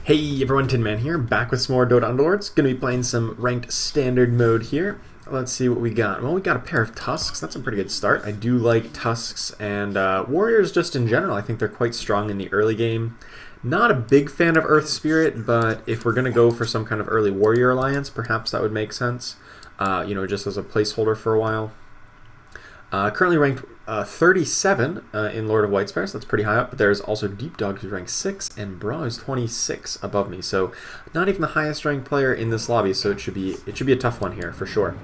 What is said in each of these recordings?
Hey everyone, Tin Man here, back with some more Dota Underlords. Gonna be playing some ranked standard mode here. Let's see what we got. Well, we got a pair of Tusks. That's a pretty good start. I do like Tusks and Warriors just in general. I think they're quite strong in the early game. Not a big fan of Earth Spirit, but if we're gonna go for some kind of early Warrior alliance, perhaps that would make sense. Just as a placeholder for a while. Currently ranked 37 in Lord of Whitespire, so that's pretty high up. But there's also Deep Dog, who's ranked 6, and Bra is 26 above me. So not even the highest ranked player in this lobby. So it should be a tough one here for sure.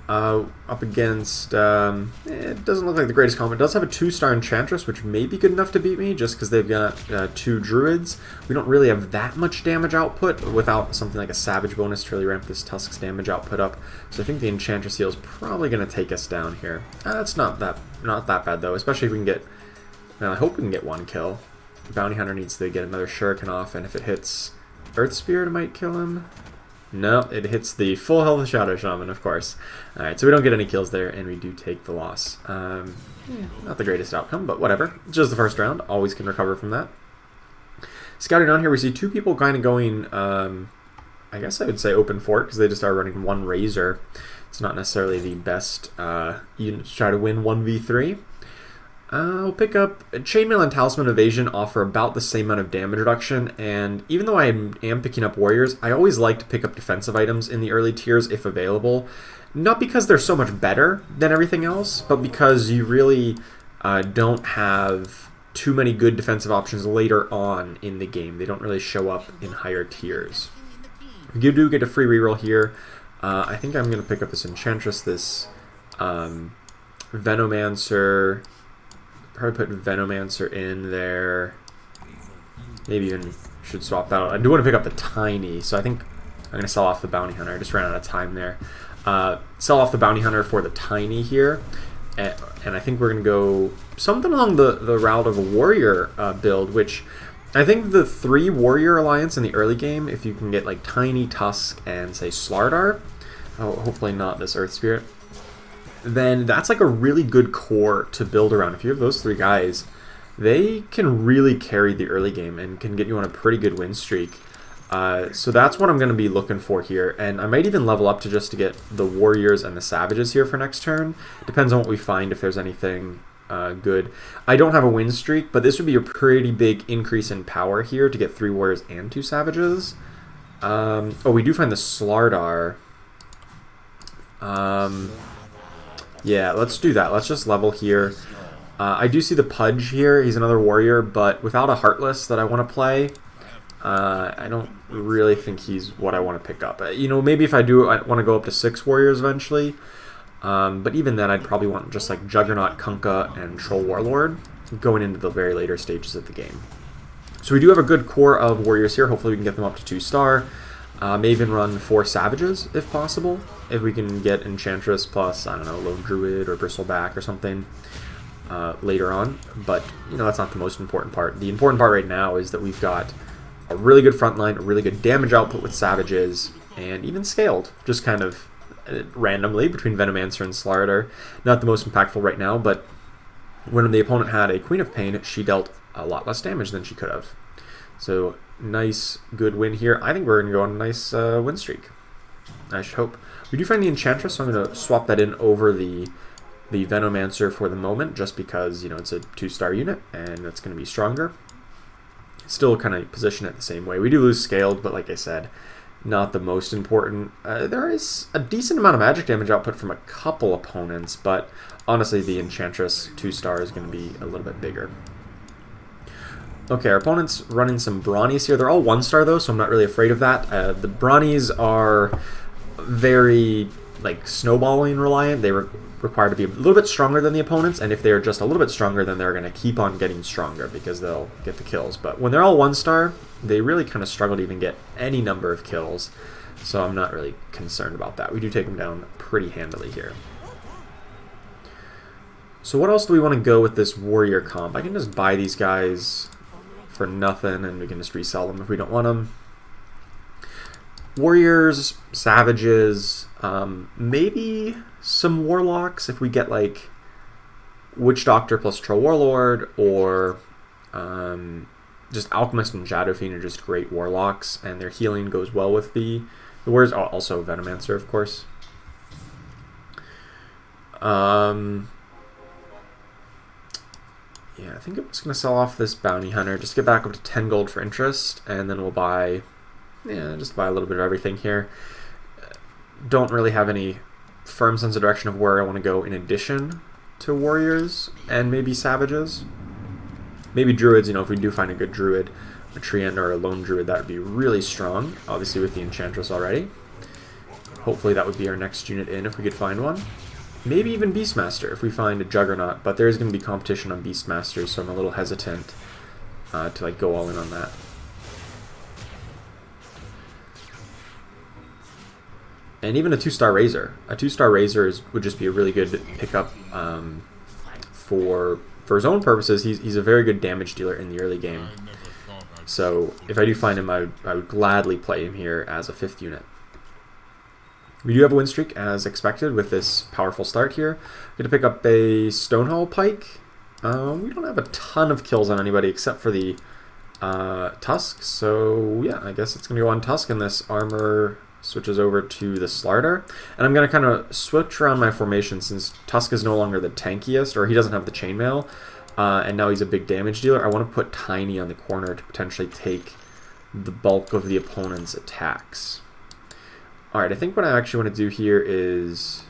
Up against it doesn't look like the greatest combo. It does have a 2-star Enchantress, which may be good enough to beat me, just because they've got 2 Druids. We don't really have that much damage output without something like a Savage bonus to really ramp this Tusk's damage output up. So I think the Enchantress heal is probably going to take us down here. That's not that bad though, especially if we can get. Well, I hope we can get 1 kill. Bounty Hunter needs to get another Shuriken off, and if it hits Earth Spirit, it might kill him. No, it hits the full health of Shadow Shaman, of course. Alright, so we don't get any kills there, and we do take the loss. Not the greatest outcome, but whatever. Just the first round. Always can recover from that. Scouting on here, we see 2 people kind of going, I guess I would say open fort, because they just are running 1 Razor. It's not necessarily the best unit to try to win 1v3. I'll pick up Chainmail and Talisman Evasion offer about the same amount of damage reduction, and even though I am picking up Warriors, I always like to pick up defensive items in the early tiers if available. Not because they're so much better than everything else, but because you really don't have too many good defensive options later on in the game. They don't really show up in higher tiers. You do get a free reroll here. I think I'm going to pick up this Enchantress, this Venomancer. Probably put Venomancer in there. Maybe even should swap that out. I do want to pick up the Tiny, so I think I'm going to sell off the Bounty Hunter. I just ran out of time there. Sell off the Bounty Hunter for the Tiny here. And I think we're going to go something along the route of a Warrior build, which I think the 3 Warrior Alliance in the early game, if you can get like Tiny, Tusk, and say Slardar, hopefully not this Earth Spirit, then that's like a really good core to build around. If you have those 3 guys, they can really carry the early game and can get you on a pretty good win streak. So that's what I'm going to be looking for here, and I might even level up to get the Warriors and the Savages here for next turn. Depends on what we find, if there's anything good. I don't have a win streak, but this would be a pretty big increase in power here to get 3 Warriors and 2 Savages. Oh, we do find the Slardar. Yeah, let's do that. Let's just level here. I do see the Pudge here. He's another Warrior, but without a Heartless that I want to play, I don't really think he's what I want to pick up. Maybe if I do, I want to go up to 6 Warriors eventually. But even then, I'd probably want just like Juggernaut, Kunkka, and Troll Warlord going into the very later stages of the game. So we do have a good core of Warriors here. Hopefully we can get them up to 2-star. May even run 4 Savages if possible. If we can get Enchantress plus, I don't know, Lone Druid or Bristleback or something later on. But, that's not the most important part. The important part right now is that we've got a really good front line, a really good damage output with Savages, and even scaled, just kind of randomly between Venomancer and Slardar. Not the most impactful right now, but when the opponent had a Queen of Pain, she dealt a lot less damage than she could have. So, nice, good win here. I think we're going to go on a nice win streak. I should hope. We do find the Enchantress, so I'm going to swap that in over the Venomancer for the moment, just because, it's a 2-star unit, and it's going to be stronger. Still kind of position it the same way. We do lose scaled, but like I said, not the most important. There is a decent amount of magic damage output from a couple opponents, but honestly, the Enchantress 2-star is going to be a little bit bigger. Okay, our opponent's running some Brawnies here. They're all 1-star though, so I'm not really afraid of that. The Brawnies are very snowballing reliant. They require to be a little bit stronger than the opponents, and if they're just a little bit stronger, then they're going to keep on getting stronger because they'll get the kills. But when they're all 1-star, they really kind of struggle to even get any number of kills, so I'm not really concerned about that. We do take them down pretty handily here. So what else do we want to go with this Warrior comp? I can just buy these guys for nothing, and we can just resell them if we don't want them. Warriors, Savages, maybe some Warlocks if we get Witch Doctor plus Troll Warlord, or just Alchemist and Shadow Fiend are just great Warlocks, and their healing goes well with the Warriors. Oh, also Venomancer, of course. Yeah, I think I'm just going to sell off this Bounty Hunter, just get back up to 10 gold for interest, and then we'll buy, yeah, just buy a little bit of everything here. Don't really have any firm sense of direction of where I want to go in addition to Warriors and maybe Savages. Maybe Druids, you know, if we do find a good Druid, a Treant or a Lone Druid, that would be really strong, obviously with the Enchantress already. Hopefully that would be our next unit in if we could find one. Maybe even Beastmaster if we find a Juggernaut, but there is going to be competition on Beastmasters, so I'm a little hesitant to like go all in on that. And even a 2-star Razor. A 2-star Razor would just be a really good pickup for his own purposes. He's a very good damage dealer in the early game. So if I do find him, I would gladly play him here as a 5th unit. We do have a win streak as expected with this powerful start here. We're going to pick up a Stonehall Pike. We don't have a ton of kills on anybody except for the Tusk. So yeah, I guess it's going to go on Tusk, and this armor switches over to the Slarder. And I'm going to kind of switch around my formation since Tusk is no longer the tankiest, or he doesn't have the chainmail, and now he's a big damage dealer. I want to put Tiny on the corner to potentially take the bulk of the opponent's attacks. Alright, I think what I actually want to do here is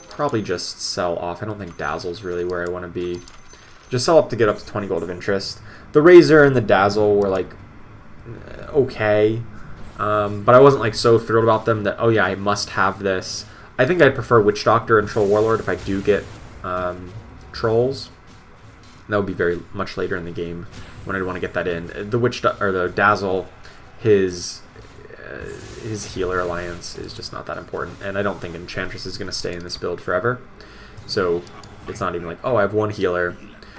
probably just sell off. I don't think Dazzle's really where I want to be. Just sell up to get up to 20 gold of interest. The Razor and the Dazzle were like okay, but I wasn't like so thrilled about them that, oh yeah, I must have this. I think I'd prefer Witch Doctor and Troll Warlord if I do get Trolls. That would be very much later in the game when I'd want to get that in. The the Dazzle, his healer alliance is just not that important, and I don't think Enchantress is going to stay in this build forever, so it's not even like, oh, I have one healer.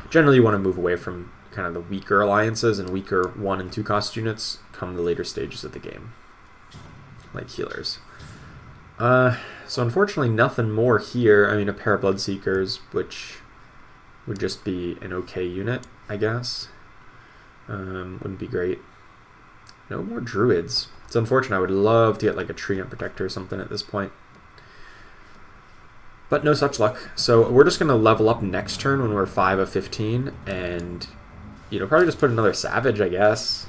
Generally you want to move away from kind of the weaker alliances and weaker 1 and 2 cost units come the later stages of the game, like healers. So unfortunately nothing more here. I mean, a pair of Bloodseekers, which would just be an okay unit, I guess. Wouldn't be great. No more Druids. It's unfortunate. I would love to get like a Treant Protector or something at this point. But no such luck. So we're just going to level up next turn when we're 5 of 15. And, you know, probably just put another Savage, I guess.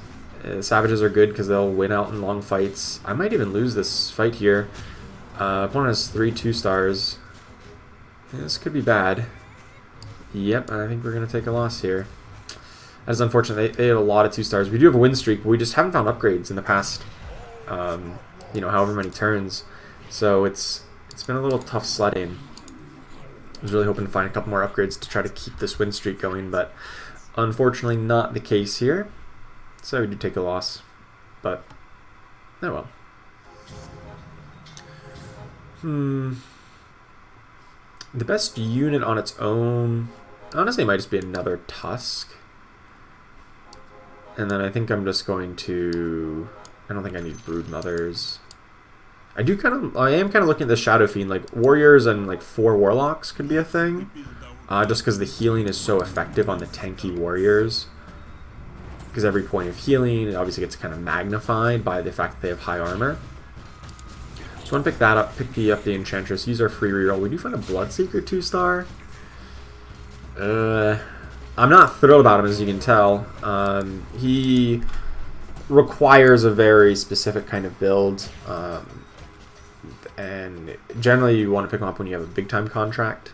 Savages are good because they'll win out in long fights. I might even lose this fight here. Opponent has 3 2-stars. This could be bad. Yep, I think we're going to take a loss here. That is unfortunate. They had a lot of 2-stars. We do have a win streak, but we just haven't found upgrades in the past, you know, however many turns. So it's been a little tough sledding. I was really hoping to find a couple more upgrades to try to keep this win streak going, but unfortunately not the case here. So we do take a loss, but oh well. The best unit on its own, honestly, might just be another Tusk. And then I think I'm just going to, I don't think I need Brood Mothers. I am kind of looking at the Shadow Fiend, like Warriors and like 4 Warlocks could be a thing. Just because the healing is so effective on the tanky Warriors. Because every point of healing, it obviously gets kind of magnified by the fact that they have high armor. So I want to pick that up, pick up the Enchantress, use our free reroll. We do find a Bloodseeker 2-star. I'm not thrilled about him, as you can tell. He requires a very specific kind of build, and generally you want to pick him up when you have a big-time contract.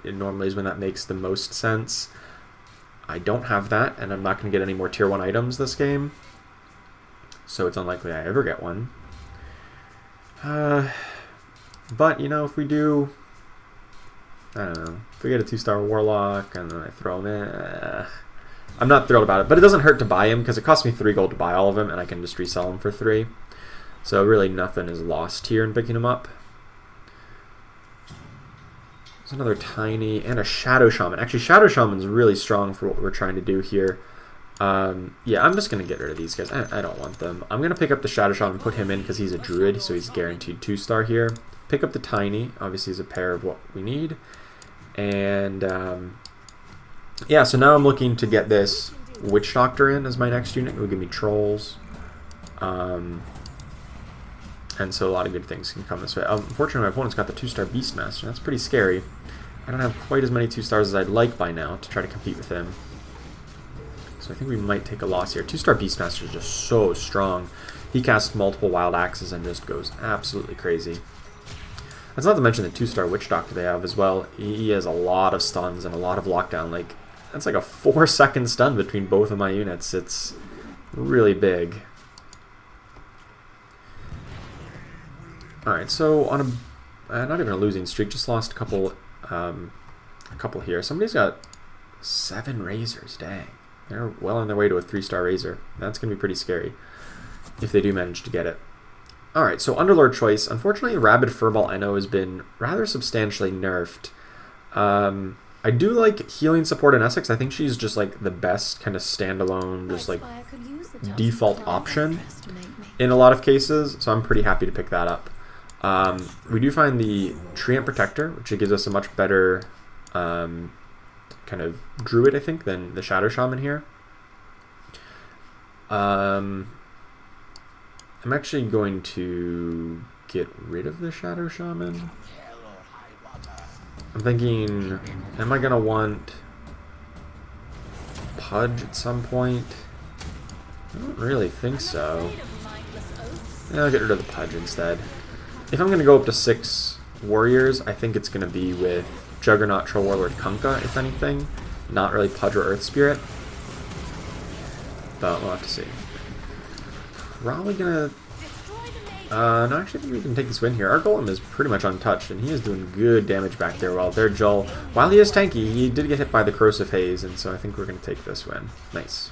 It normally is when that makes the most sense. I don't have that, and I'm not going to get any more Tier 1 items this game, so it's unlikely I ever get one. But, you know, if we do, I don't know, if we get a 2-star Warlock and then I throw him in, I'm not thrilled about it. But it doesn't hurt to buy him because it costs me 3 gold to buy all of them, and I can just resell them for 3. So really nothing is lost here in picking him up. There's another Tiny and a Shadow Shaman. Actually, Shadow Shaman's really strong for what we're trying to do here. Yeah, I'm just going to get rid of these guys. I don't want them. I'm going to pick up the Shadow Shaman and put him in because he's a Druid, so he's guaranteed 2-star here. Pick up the Tiny. Obviously, he's a pair of what we need. And, yeah, so now I'm looking to get this Witch Doctor in as my next unit. It would give me trolls. And so a lot of good things can come this way. Unfortunately, my opponent's got the 2-star Beastmaster. That's pretty scary. I don't have quite as many 2-stars as I'd like by now to try to compete with him. So I think we might take a loss here. 2-star Beastmaster is just so strong. He casts multiple Wild Axes and just goes absolutely crazy. That's not to mention the 2-star Witch Doctor they have as well. He has a lot of stuns and a lot of lockdown. Like, that's like a 4-second stun between both of my units. It's really big. Alright, so on a not even a losing streak, just lost a couple here. Somebody's got 7 Razors, dang. They're well on their way to a 3-star Razor. That's going to be pretty scary if they do manage to get it. Alright, so Underlord choice. Unfortunately, Rabid Furball Eno has been rather substantially nerfed. I do like healing support in Essex. I think she's just like the best kind of standalone, just like default option in a lot of cases, so I'm pretty happy to pick that up. We do find the Treant Protector, which gives us a much better kind of druid, I think, than the Shadow Shaman here. I'm actually going to get rid of the Shadow Shaman. I'm thinking, am I going to want Pudge at some point? I don't really think so. Yeah, I'll get rid of the Pudge instead. If I'm going to go up to 6 warriors, I think it's going to be with Juggernaut, Troll Warlord, Kunkka, if anything. Not really Pudge or Earth Spirit. But we'll have to see. Probably going to... no, actually I think we can take this win here. Our Golem is pretty much untouched, and he is doing good damage back there. While their Joel, while he is tanky, he did get hit by the Corrosive Haze, and so I think we're going to take this win. Nice.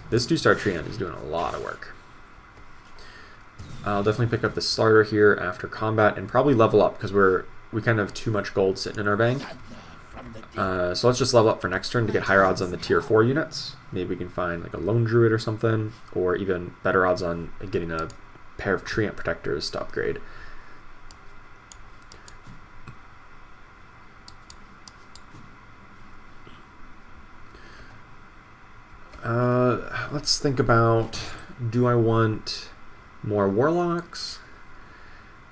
This 2-star Treant is doing a lot of work. I'll definitely pick up the starter here after combat and probably level up because we kind of have too much gold sitting in our bank. So let's just level up for next turn to get higher odds on the tier 4 units. Maybe we can find like a Lone Druid or something, or even better odds on getting a pair of Treant Protectors to upgrade. Let's think about, do I want more Warlocks?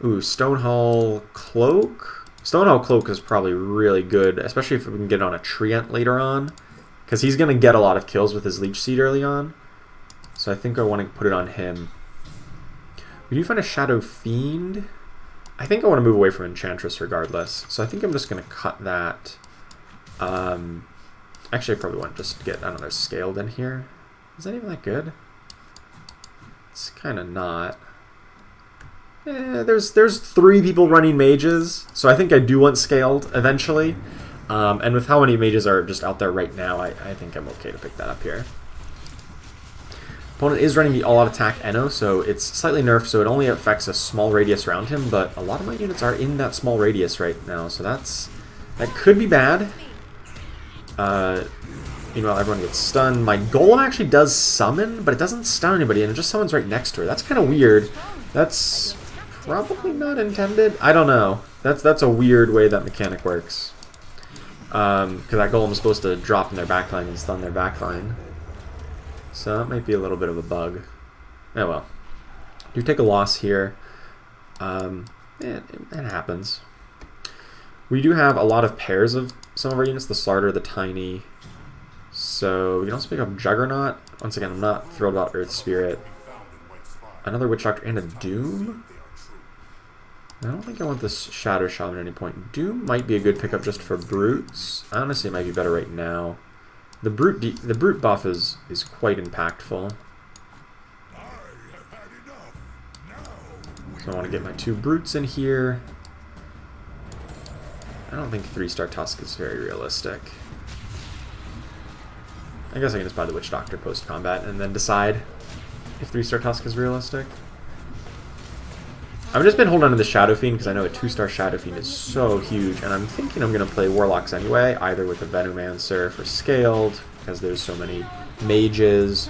Ooh, Stonehall Cloak? Stonehall Cloak is probably really good, especially if we can get on a Treant later on, because he's going to get a lot of kills with his Leech Seed early on. So I think I want to put it on him. We do find a Shadow Fiend. I think I want to move away from Enchantress regardless, so I think I'm just going to cut that. Actually, I probably want to just get another Scaled in here. Is that even that good? It's kind of not. There's 3 people running mages, so I think I do want Scaled eventually. And with how many mages are just out there right now, I think I'm okay to pick that up here. Opponent is running the all-out attack Eno, so it's slightly nerfed, so it only affects a small radius around him, but a lot of my units are in that small radius right now, so that could be bad. Meanwhile, everyone gets stunned. My Golem actually does summon, but it doesn't stun anybody, and it just summons right next to her. That's kind of weird. That's probably not intended. I don't know. That's a weird way that mechanic works. Because that Golem is supposed to drop in their backline and stun their backline. So that might be a little bit of a bug. Oh well. Do take a loss here. It happens. We do have a lot of pairs of some of our units. The Starter, the Tiny. So we can also pick up Juggernaut. Once again, I'm not thrilled about Earth Spirit. Another Witch Doctor and a Doom. I don't think I want this Shadow Shaman at any point. Doom might be a good pickup just for Brutes. Honestly, it might be better right now. The Brute buff is quite impactful. So I want to get my 2 Brutes in here. I don't think 3-star Tusk is very realistic. I guess I can just buy the Witch Doctor post-combat and then decide if 3-star Tusk is realistic. I've just been holding on to the Shadow Fiend because I know a 2-star Shadow Fiend is so huge, and I'm thinking I'm going to play Warlocks anyway, either with a Venomancer for Scaled, because there's so many Mages,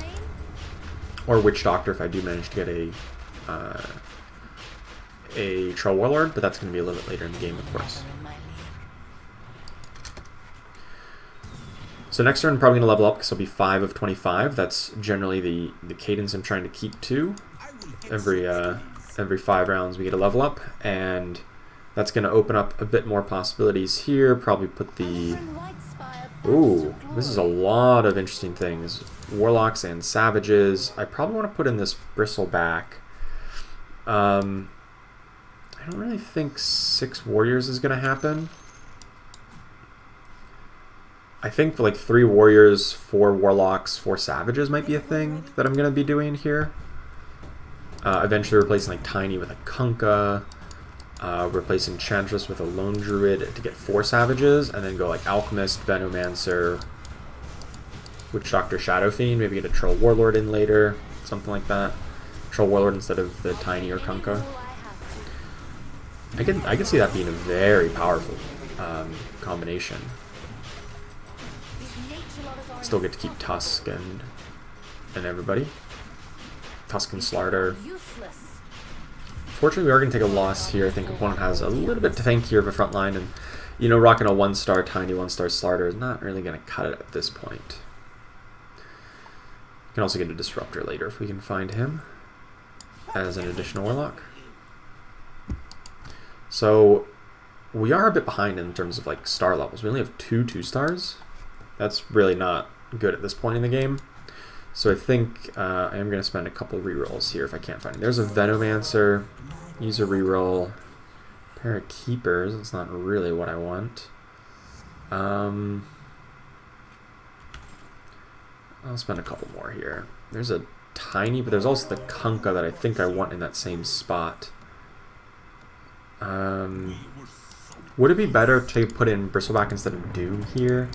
or Witch Doctor if I do manage to get a Troll Warlord, but that's going to be a little bit later in the game, of course. So next turn I'm probably going to level up because I'll be 5 of 25. That's generally the cadence I'm trying to keep to. Every 5 rounds we get a level up, and that's going to open up a bit more possibilities here. Probably put the... Ooh, this is a lot of interesting things. Warlocks and Savages. I probably want to put in this Bristleback. I don't really think 6 Warriors is going to happen. I think like 3 Warriors, 4 Warlocks, 4 Savages might be a thing that I'm going to be doing here. Eventually replacing like Tiny with a Kunkka. Replacing Enchantress with a Lone Druid to get 4 Savages, and then go like Alchemist, Venomancer, Witch Doctor, Shadow Fiend, maybe get a Troll Warlord in later, something like that. Troll Warlord instead of the Tiny or Kunkka. I can see that being a very powerful combination. Still get to keep Tusk and everybody. Tusk and Slardar. Fortunately, we are going to take a loss here. I think opponent has a little bit to thank here of a front line, and you know, rocking a 1-star Tiny, 1-star Slardar is not really going to cut it at this point. We can also get a Disruptor later if we can find him as an additional Warlock. So we are a bit behind in terms of like star levels. We only have 2 2-stars. That's really not good at this point in the game. So I think I am going to spend a couple rerolls here if I can't find him. There's a Venomancer. Use a reroll. Pair of Keepers. That's not really what I want. I'll spend a couple more here. There's a Tiny, but there's also the Kunkka that I think I want in that same spot. Would it be better to put in Bristleback instead of Doom here?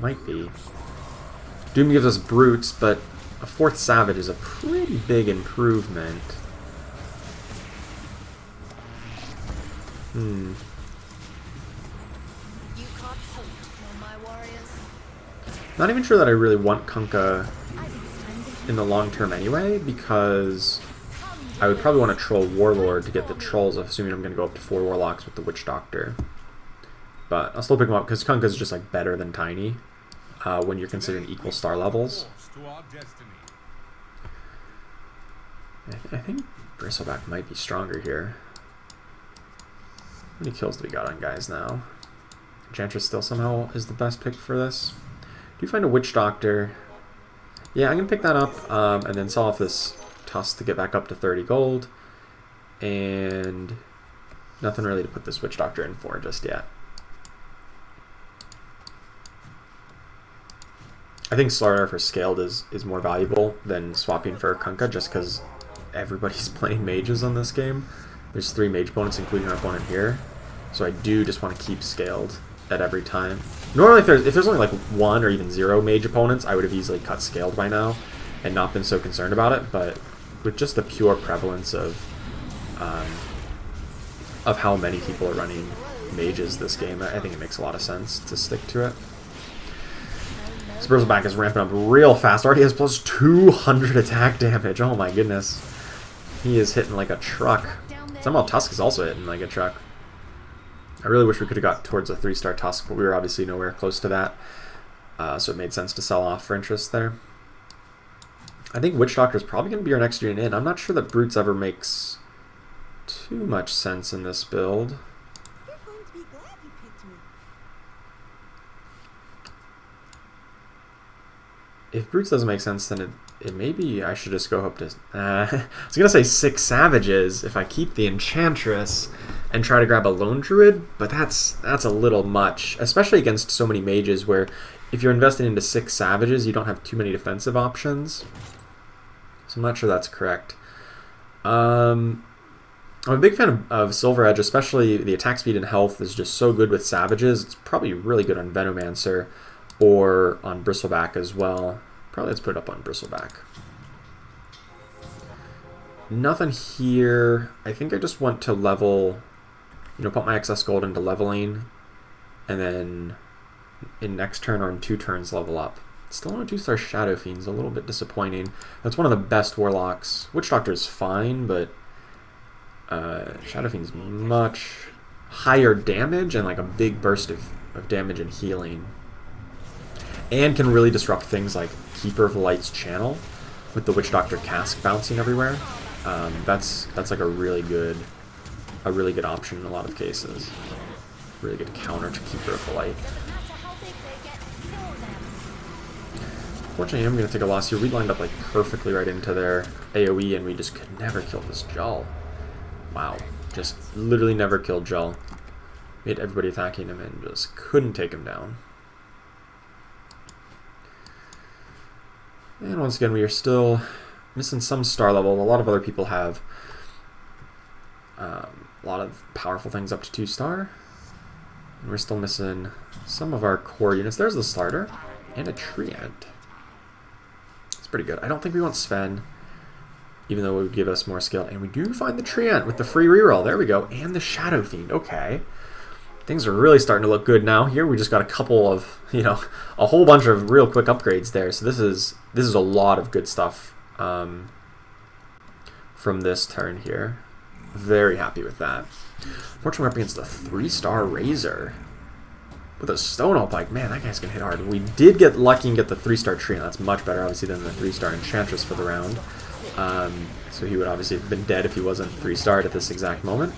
Might be. Doom gives us Brutes, but a 4th Savage is a pretty big improvement. Not even sure that I really want Kunkka in the long term anyway, because I would probably want to Troll Warlord to get the Trolls, assuming I'm going to go up to 4 Warlocks with the Witch Doctor. But I'll still pick him up because Kunkka is just like better than Tiny. When you're considering equal star levels. I think Bristleback might be stronger here. How many kills do we got on guys now? Enchantress still somehow is the best pick for this. Do you find a Witch Doctor? Yeah, I'm going to pick that up and then sell off this Tusk to get back up to 30 gold. And nothing really to put this Witch Doctor in for just yet. I think Slardar for scaled is more valuable than swapping for Kunkka just because everybody's playing mages on this game. There's 3 mage opponents, including our opponent here. So I do just want to keep scaled at every time. Normally if there's only like 1 or even 0 mage opponents, I would have easily cut scaled by now and not been so concerned about it. But with just the pure prevalence of how many people are running mages this game, I think it makes a lot of sense to stick to it. This Bristleback is ramping up real fast. Already has plus 200 attack damage. Oh my goodness. He is hitting like a truck. Somehow Tusk is also hitting like a truck. I really wish we could have got towards a 3-star Tusk, but we were obviously nowhere close to that. So it made sense to sell off for interest there. I think Witch Doctor is probably going to be our next unit in. I'm not sure that Brutes ever makes too much sense in this build. If Brutes doesn't make sense, then it maybe I should just go up to... I was going to say 6 Savages if I keep the Enchantress and try to grab a Lone Druid, but that's a little much, especially against so many mages where if you're investing into 6 Savages, you don't have too many defensive options. So I'm not sure that's correct. I'm a big fan of Silver Edge, especially the attack speed and health is just so good with Savages. It's probably really good on Venomancer. Or on Bristleback as well. Probably let's put it up on Bristleback. Nothing here. I think I just want to level, put my excess gold into leveling, and then in next turn or in 2 turns level up. Still on a 2-star Shadow Fiend's a little bit disappointing. That's one of the best Warlocks. Witch Doctor is fine, but Shadow Fiend's much higher damage and like a big burst of damage and healing. and can really disrupt things like Keeper of the Light's channel with the Witch Doctor cask bouncing everywhere. That's like a really good option in a lot of cases. Really good counter to Keeper of the Light. Unfortunately, I'm going to take a loss here. We lined up like perfectly right into their AoE, and we just could never kill this Jull. Wow, just literally never killed Jull. We had everybody attacking him and just couldn't take him down. And once again, we are still missing some star level. A lot of other people have a lot of powerful things up to 2-star. And we're still missing some of our core units. There's the starter and a Treant. It's pretty good. I don't think we want Sven, even though it would give us more skill. And we do find the Treant with the free reroll. There we go. And the Shadow Fiend. Okay. Things are really starting to look good now. Here we just got a couple of, a whole bunch of real quick upgrades there. So this is a lot of good stuff from this turn here. Very happy with that. Fortunately, we're up against the 3-star Razor with a Stone Pike. Man, that guy's gonna hit hard. We did get lucky and get the 3-star Treant. That's much better, obviously, than the 3-star Enchantress for the round. So he would obviously have been dead if he wasn't 3-starred at this exact moment.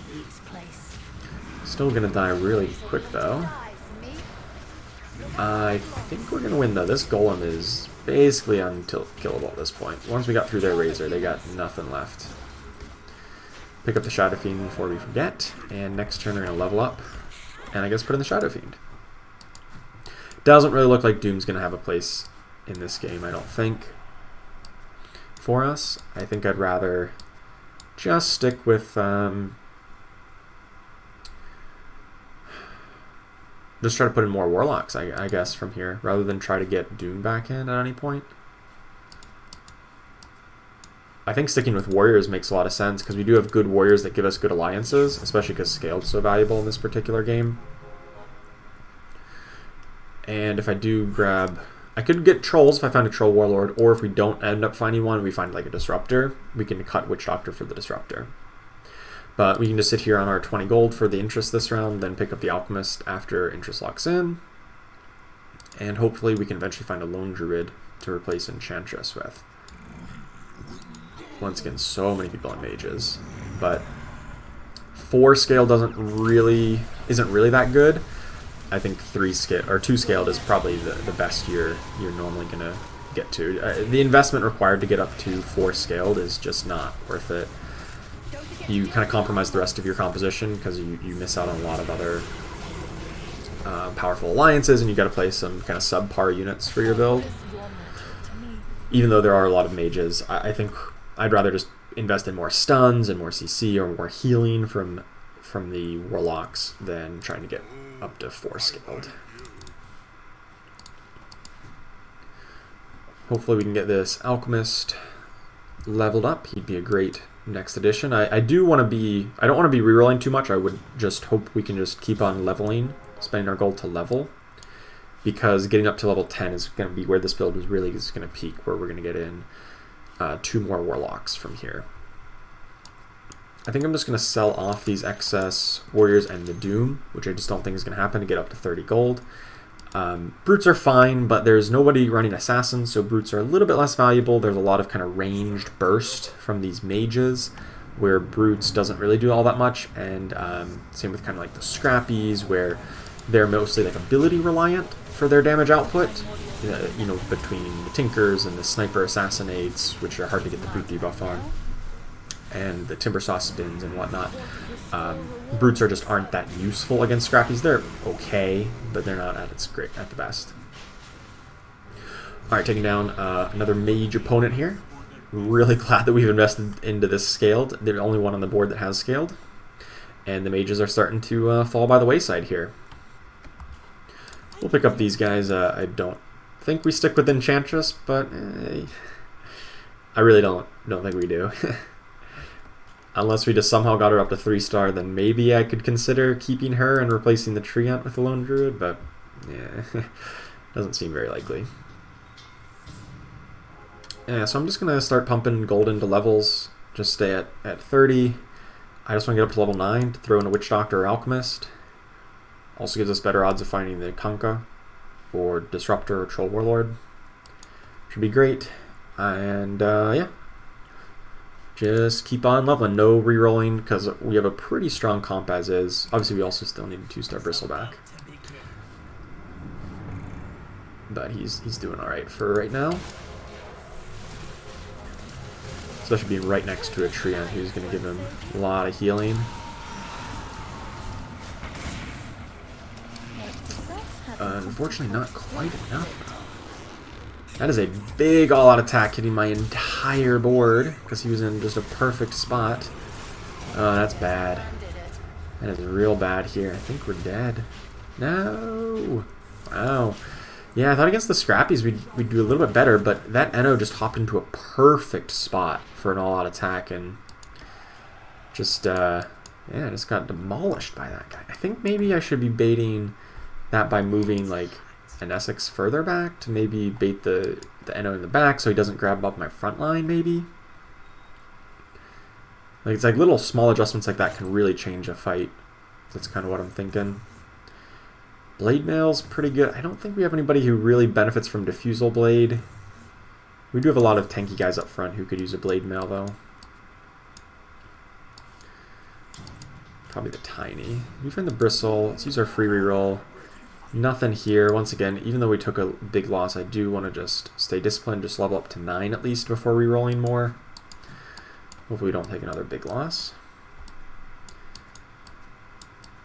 Still gonna die really quick, though. I think we're gonna win, though. This Golem is basically unkillable at this point. Once we got through their Razor, they got nothing left. Pick up the Shadow Fiend before we forget, and next turn we're going to level up, and I guess put in the Shadow Fiend. Doesn't really look like Doom's going to have a place in this game, I don't think, for us. I think I'd rather just stick with, just try to put in more Warlocks, I guess, from here, rather than try to get Doom back in at any point. I think sticking with Warriors makes a lot of sense, because we do have good Warriors that give us good alliances, especially because Scaled's so valuable in this particular game. And if I do grab... I could get Trolls if I find a Troll Warlord, or if we don't end up finding one, we find like a Disruptor, we can cut Witch Doctor for the Disruptor. But we can just sit here on our 20 gold for the interest this round, then pick up the Alchemist after interest locks in. And hopefully we can eventually find a Lone Druid to replace Enchantress with. Once again, so many people on mages, but 4 scale isn't really that good. I think 3 scale or 2 scaled is probably the best you're normally gonna get to. The investment required to get up to 4 scaled is just not worth it. You kind of compromise the rest of your composition because you miss out on a lot of other powerful alliances, and you got to play some kind of subpar units for your build. Even though there are a lot of mages, I think I'd rather just invest in more stuns and more CC or more healing from the Warlocks than trying to get up to 4 scaled. Hopefully we can get this Alchemist leveled up. He'd be a great next addition. I don't want to be rerolling too much. I would just hope we can just keep on leveling, spending our gold to level, because getting up to level 10 is going to be where this build is really going to peak, where we're going to get in 2 more Warlocks from here. I think I'm just going to sell off these excess Warriors and the Doom, which I just don't think is going to happen, to get up to 30 gold. Brutes are fine, but there's nobody running Assassins, so Brutes are a little bit less valuable. There's a lot of kind of ranged burst from these mages, where Brutes doesn't really do all that much, and same with kind of like the Scrappies, where they're mostly like ability reliant for their damage output. You know, between the Tinkers and the Sniper Assassinates, which are hard to get the Brute debuff on, and the Timbersaw Spins and whatnot. Brutes aren't that useful against Scrappies. They're okay, but they're not at the best. Alright, taking down another mage opponent here. Really glad that we've invested into this scaled. They're the only one on the board that has scaled. And the mages are starting to fall by the wayside here. We'll pick up these guys. I don't think we stick with Enchantress, but I really don't think we do. Unless we just somehow got her up to 3-star, then maybe I could consider keeping her and replacing the Treant with the Lone Druid, but yeah, doesn't seem very likely. Yeah, so I'm just going to start pumping gold into levels, just stay at 30. I just want to get up to level 9 to throw in a Witch Doctor or Alchemist. Also gives us better odds of finding the Kunkka. or Disruptor or Troll Warlord. Should be great. And yeah, just keep on leveling. No re-rolling because we have a pretty strong comp as is. Obviously, we also still need a 2-star Bristleback. But he's doing all right for right now. Especially being right next to a Treant who's going to give him a lot of healing. Unfortunately, not quite enough. That is a big all-out attack hitting my entire board because he was in just a perfect spot. Oh, that's bad. That is real bad here. I think we're dead. No! Wow. Yeah, I thought against the Scrappies we'd do a little bit better, but that Enno just hopped into a perfect spot for an all-out attack and just, yeah, just got demolished by that guy. I think maybe I should be baiting that by moving, like, an Essex further back to maybe bait the Enno in the back so he doesn't grab up my front line, maybe. Like, it's like little small adjustments like that can really change a fight. That's kind of what I'm thinking. Blade Mail's pretty good. I don't think we have anybody who really benefits from Diffusal Blade. We do have a lot of tanky guys up front who could use a Blade Mail, though. Probably the Tiny. We find the Bristle. Let's use our free reroll. Nothing here. Once again, even though we took a big loss, I do want to just stay disciplined, just level up to 9 at least before rerolling more. Hopefully we don't take another big loss.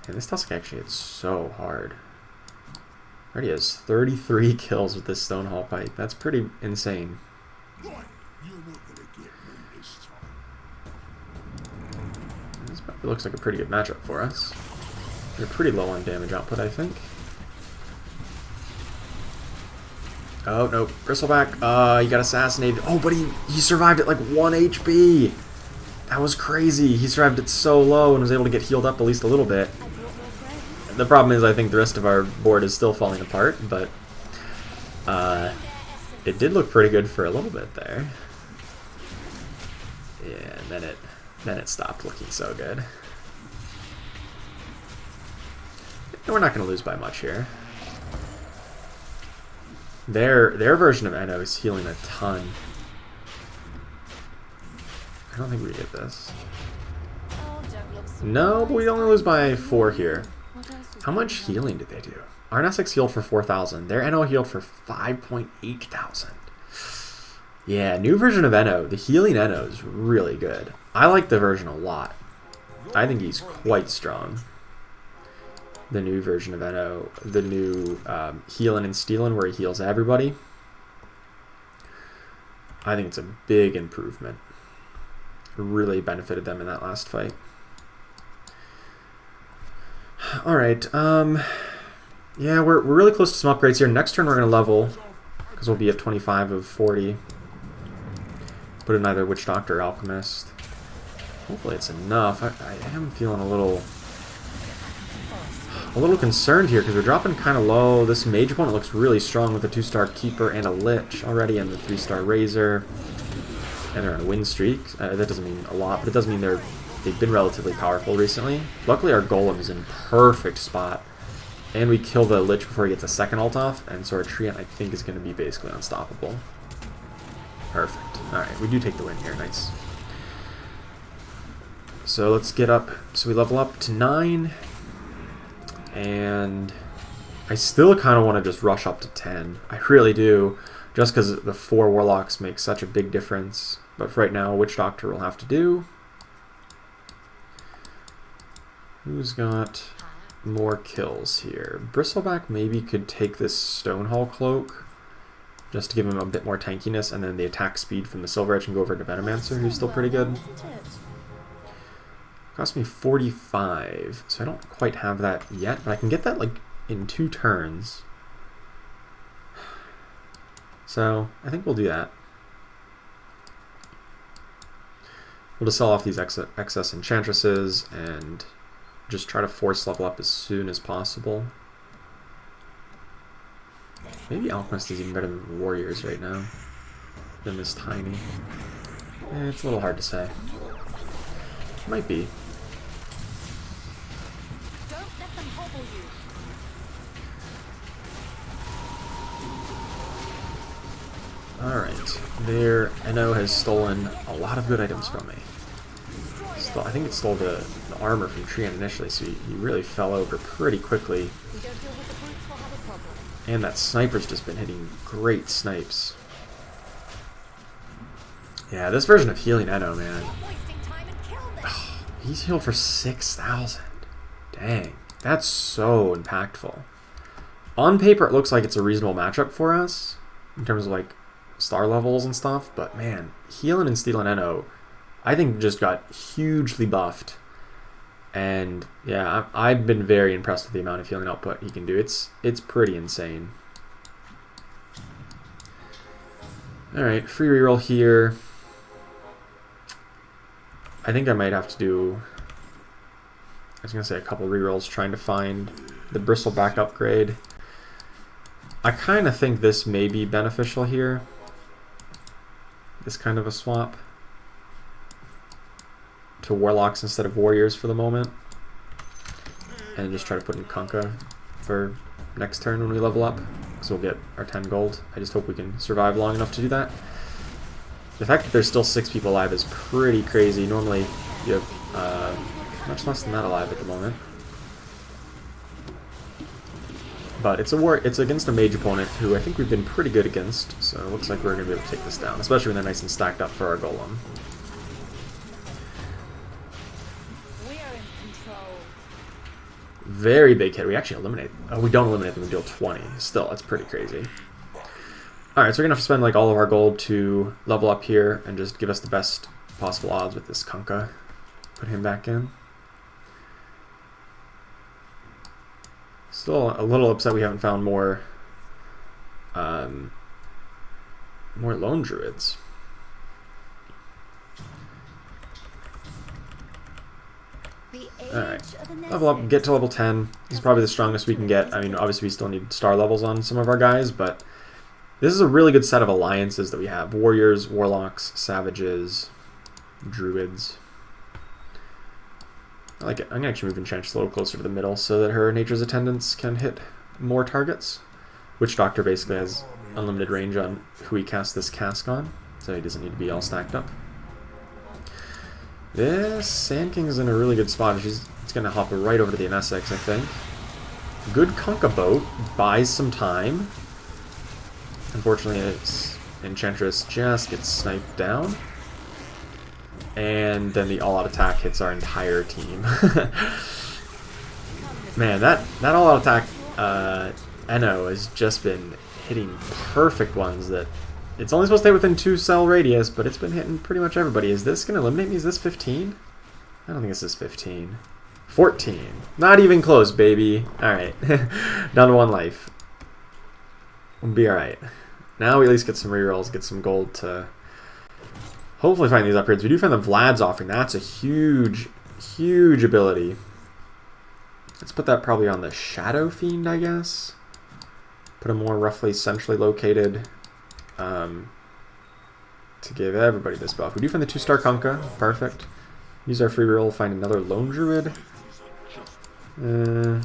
And this Tusk actually hits so hard. Already has 33 kills with this Stonehall Pike. That's pretty insane. This looks like a pretty good matchup for us. They're pretty low on damage output, I think. Oh, no. Bristleback. He got assassinated. Oh, but he survived at like 1 HP. That was crazy. He survived it so low and was able to get healed up at least a little bit. The problem is I think the rest of our board is still falling apart, but it did look pretty good for a little bit there. Yeah, and then it stopped looking so good. And we're not going to lose by much here. Their version of Enno is healing a ton. I don't think we get this. No, but we only lose by 4 here. How much healing did they do? Our Essex healed for 4,000. Their Enno healed for 5.8 thousand. Yeah, new version of Enno. The healing Enno is really good. I like the version a lot. I think he's quite strong. The new version of Enno. The new healing and stealing where he heals everybody. I think it's a big improvement. Really benefited them in that last fight. Alright, yeah, we're really close to some upgrades here. Next turn we're going to level, because we'll be at 25 of 40. Put in either Witch Doctor or Alchemist. Hopefully it's enough. I am feeling a little concerned here, because we're dropping kind of low. This mage opponent looks really strong with a 2-star Keeper and a Lich already, and the 3-star Razor. And they're on a win streak. That doesn't mean a lot, but it does mean they've been relatively powerful recently. Luckily our Golem is in perfect spot. And we kill the Lich before he gets a second ult off, and so our Treant I think is going to be basically unstoppable. Perfect. Alright, we do take the win here. Nice. So let's get up. So we level up to 9. And I still kind of want to just rush up to 10. I really do. Just because the 4 Warlocks make such a big difference. But for right now, Witch Doctor will have to do. Who's got more kills here? Bristleback maybe could take this Stonehall Cloak. Just to give him a bit more tankiness. And then the attack speed from the Silver Edge can go over to Venomancer, who's still pretty good. Cost me 45. So I don't quite have that yet. But I can get that like in 2 turns. So, I think we'll do that. We'll just sell off these excess Enchantresses and just try to force level up as soon as possible. Maybe Alchemist is even better than Warriors right now. Than this Tiny. It's a little hard to say. Might be. Alright, there, Enno has stolen a lot of good items from me. I think it stole the armor from Trian initially, so he really fell over pretty quickly. And that sniper's just been hitting great snipes. Yeah, this version of healing Enno, man. Oh, he's healed for 6,000. Dang, that's so impactful. On paper, it looks like it's a reasonable matchup for us in terms of like star levels and stuff, but man, healing and stealing Enno, I think just got hugely buffed. And yeah, I've been very impressed with the amount of healing output he can do. It's pretty insane. Alright, free reroll here. I think I might have to do, I was going to say a couple rerolls trying to find the bristleback upgrade. I kind of think this may be beneficial here. This kind of a swap to Warlocks instead of Warriors for the moment. And just try to put in Kunkka for next turn when we level up, because we'll get our 10 gold. I just hope we can survive long enough to do that. The fact that there's still 6 people alive is pretty crazy. Normally you have much less than that alive at the moment. But it's against a mage opponent who I think we've been pretty good against, so it looks like we're going to be able to take this down, especially when they're nice and stacked up for our golem. We are in control. Very big hit. We actually eliminate. Oh, we don't eliminate them. We deal 20. Still, that's pretty crazy. Alright, so we're going to have to spend like all of our gold to level up here and just give us the best possible odds with this Kunkka. Put him back in. Still a little upset we haven't found more lone druids. Alright, level up, get to level 10. This is probably the strongest we can get. I mean, obviously we still need star levels on some of our guys, but this is a really good set of alliances that we have. Warriors, Warlocks, Savages, Druids. I like it. I'm going to actually move Enchantress a little closer to the middle so that her Nature's Attendants can hit more targets. Witch Doctor basically has unlimited range on who he casts this cask on, so he doesn't need to be all stacked up. This Sand King's in a really good spot. It's going to hop right over to the NSX, I think. Good Kunkka boat. Buys some time. Unfortunately, Enchantress just gets sniped down. And then the all-out attack hits our entire team. Man, that all-out attack, Enno has just been hitting perfect ones that it's only supposed to hit within 2 cell radius, but it's been hitting pretty much everybody. Is this going to eliminate me? Is this 15? I don't think this is 15. 14. Not even close, baby. Alright. Down to 1 life. We'll be alright. Now we at least get some rerolls, get some gold to hopefully find these upgrades. We do find the Vlad's offering. That's a huge, huge ability. Let's put that probably on the Shadow Fiend, I guess. Put a more roughly centrally located to give everybody this buff. We do find the 2-star Kunkka. Perfect. Use our free roll, find another Lone Druid. Maybe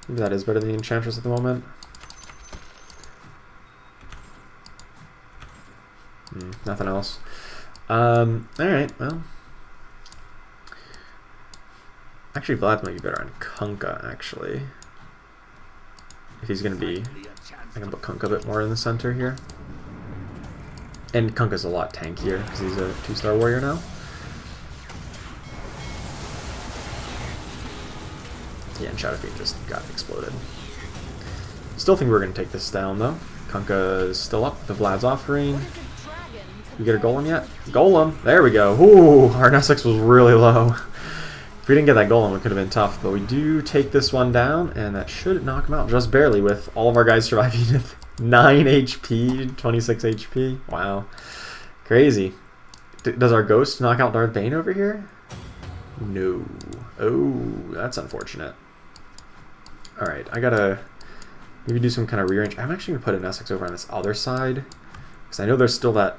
that is better than the Enchantress at the moment. Nothing else. Alright, well. Actually, Vlad might be better on Kunkka, actually. If he's going to be... I can put Kunkka a bit more in the center here. And Kunkka's a lot tankier, because he's a 2-star warrior now. Yeah, and Shadow Fiend just got exploded. Still think we're going to take this down, though. Kunkka is still up. The Vlad's offering. We get a golem yet? Golem! There we go. Ooh, our Nessex was really low. If we didn't get that golem, it could have been tough. But we do take this one down, and that should knock him out just barely with all of our guys surviving with 9 HP, 26 HP. Wow. Crazy. Does our ghost knock out Darth Bane over here? No. Oh, that's unfortunate. Alright, I gotta maybe do some kind of rearrange. I'm actually going to put an Essex over on this other side, because I know there's still that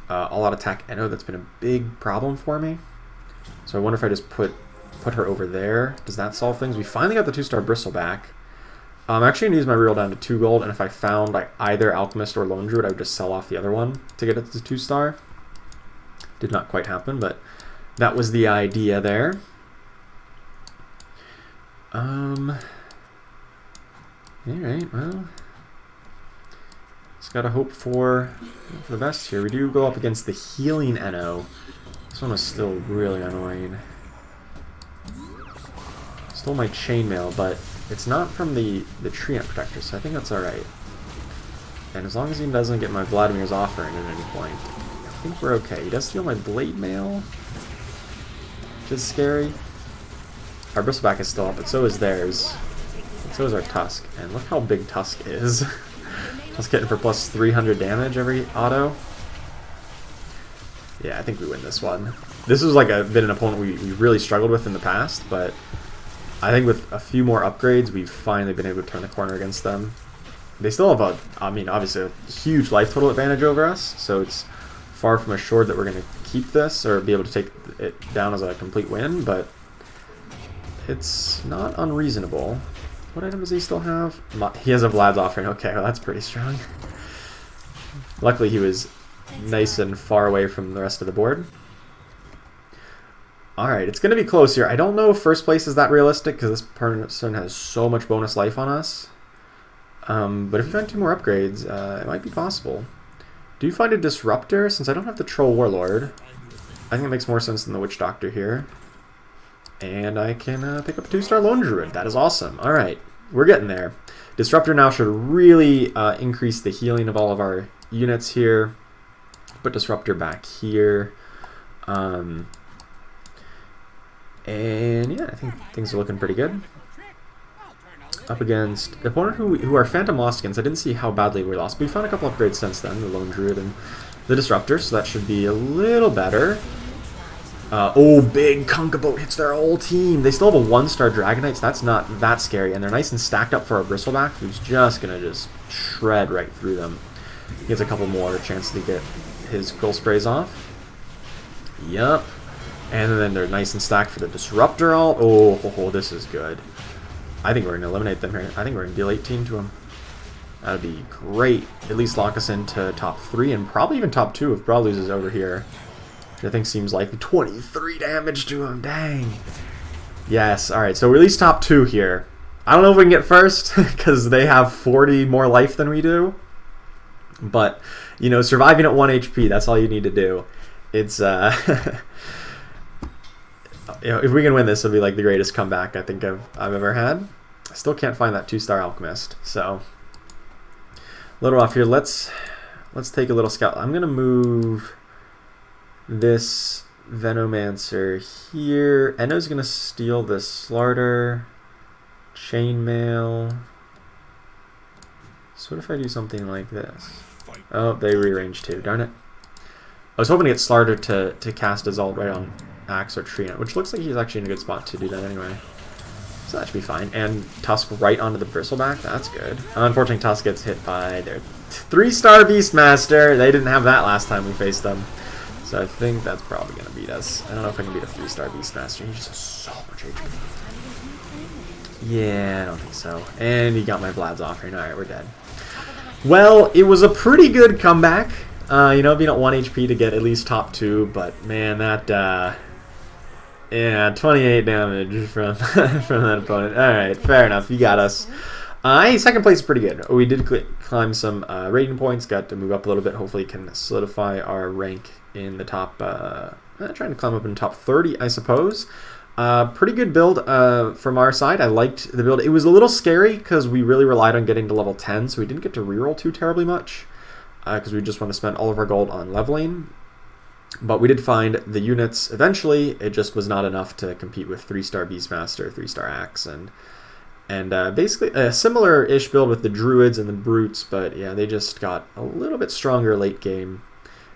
all-out attack Enno that's been a big problem for me. So I wonder if I just put her over there. Does that solve things? We finally got the 2-star Bristle back. I'm actually going to use my reroll down to 2 gold, and if I found like either Alchemist or Lone Druid, I would just sell off the other one to get it to 2-star. Did not quite happen, but that was the idea there. Alright, well, just gotta hope for the best here. We do go up against the healing Eno. This one was still really annoying. Stole my chainmail, but it's not from the Treant Protector, so I think that's alright. And as long as he doesn't get my Vladimir's Offering at any point, I think we're okay. He does steal my Blade Mail, which is scary. Our Bristleback is still up, but so is theirs. And so is our Tusk. And look how big Tusk is. Tusk hitting for plus 300 damage every auto. Yeah, I think we win this one. This was like been an opponent we really struggled with in the past, but I think with a few more upgrades, we've finally been able to turn the corner against them. They still have obviously a huge life total advantage over us, so it's far from assured that we're going to keep this or be able to take it down as a complete win, but it's not unreasonable. What item does he still have? He has a Vlad's Offering. Okay, well that's pretty strong. Luckily he was nice and far away from the rest of the board. Alright, it's going to be close here. I don't know if first place is that realistic because this person has so much bonus life on us. But if you find 2 more upgrades, it might be possible. Do you find a Disruptor? Since I don't have the Troll Warlord, I think it makes more sense than the Witch Doctor here. And I can pick up a 2-star Lone Druid. That is awesome. Alright, we're getting there. Disruptor now should really increase the healing of all of our units here. Put Disruptor back here. And yeah, I think things are looking pretty good. Up against the opponent who are Phantom Loskins. I didn't see how badly we lost, but we found a couple upgrades since then, the Lone Druid and the Disruptor, so that should be a little better. Oh, big Kunkka hits their whole team. They still have a 1-star Dragonite, so that's not that scary, and they're nice and stacked up for a Bristleback, who's just going to just shred right through them. He gets a couple more chances to get his Gold Sprays off. Yup. And then they're nice and stacked for the Disruptor ult. Oh, this is good. I think we're going to eliminate them here. I think we're going to deal 18 to them. That'd be great. At least lock us into top 3 and probably even top 2 if Brawl loses over here. Which I think seems like 23 damage to him. Dang. Yes. Alright, so we're at least top 2 here. I don't know if we can get first because they have 40 more life than we do. But, you know, surviving at 1 HP, that's all you need to do. It's, you know, if we can win this, it'll be like the greatest comeback I think I've ever had. I still can't find that 2-star Alchemist, so a little off here. Let's take a little scout. I'm gonna move this Venomancer here. Eno's gonna steal this Slarter, Chainmail. So what if I do something like this? Oh, they rearranged too. Darn it! I was hoping to get Slarter to cast his ult right on Axe or Treant, which looks like he's actually in a good spot to do that anyway. So that should be fine. And Tusk right onto the Bristleback, that's good. Unfortunately, Tusk gets hit by their 3-star Beastmaster. They didn't have that last time we faced them. So I think that's probably going to beat us. I don't know if I can beat a 3-star Beastmaster. He just has so much HP. Yeah, I don't think so. And he got my Vlad's Offering. Alright, we're dead. Well, it was a pretty good comeback. You know, being at 1 HP to get at least top 2, but man, that yeah, 28 damage from from that opponent. Alright, fair enough. You got us. Second place is pretty good. We did climb some rating points, got to move up a little bit. Hopefully can solidify our rank in the top, trying to climb up in the top 30, I suppose. Pretty good build from our side. I liked the build. It was a little scary because we really relied on getting to level 10, so we didn't get to reroll too terribly much because we just want to spend all of our gold on leveling. But we did find the units eventually. It just was not enough to compete with 3-star Beastmaster, 3-star Axe, and basically a similar-ish build with the Druids and the Brutes, but yeah, they just got a little bit stronger late game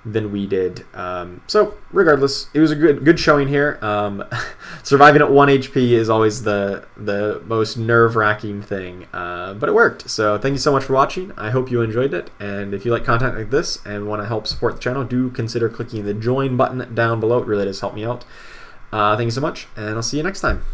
than we did. So regardless, it was a good showing here. Surviving at 1 HP is always the most nerve-wracking thing, but it worked. So thank you so much for watching. I hope you enjoyed it, and if you like content like this and want to help support the channel, do consider clicking the join button down below. It really does help me out. Thank you so much, and I'll see you next time.